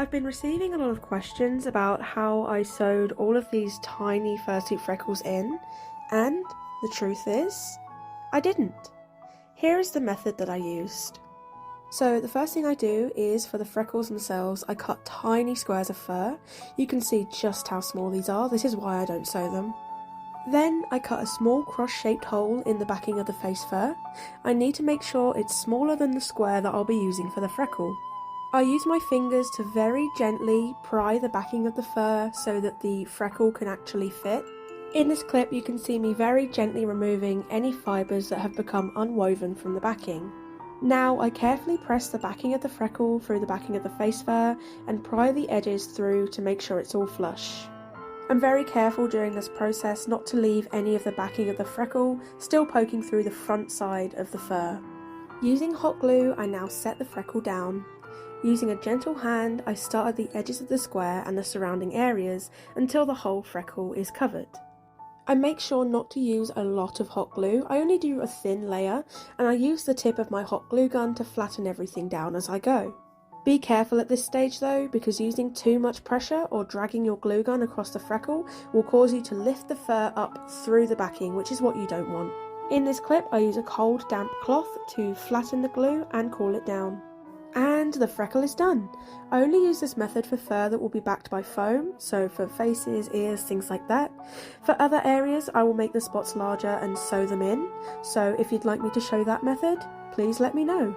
I've been receiving a lot of questions about how I sewed all of these tiny fursuit freckles in, and the truth is, I didn't. Here is the method that I used. So the first thing I do is, for the freckles themselves, I cut tiny squares of fur. You can see just how small these are, this is why I don't sew them. Then I cut a small cross-shaped hole in the backing of the face fur. I need to make sure it's smaller than the square that I'll be using for the freckle. I use my fingers to very gently pry the backing of the fur so that the freckle can actually fit. In this clip you can see me very gently removing any fibres that have become unwoven from the backing. Now I carefully press the backing of the freckle through the backing of the face fur and pry the edges through to make sure it's all flush. I'm very careful during this process not to leave any of the backing of the freckle still poking through the front side of the fur. Using hot glue, I now set the freckle down. Using a gentle hand, I start at the edges of the square and the surrounding areas until the whole freckle is covered. I make sure not to use a lot of hot glue, I only do a thin layer, and I use the tip of my hot glue gun to flatten everything down as I go. Be careful at this stage though, because using too much pressure or dragging your glue gun across the freckle will cause you to lift the fur up through the backing, which is what you don't want. In this clip I use a cold damp cloth to flatten the glue and cool it down. And the freckle is done. I only use this method for fur that will be backed by foam, so for faces, ears, things like that. For other areas I will make the spots larger and sew them in, so if you'd like me to show that method, please let me know.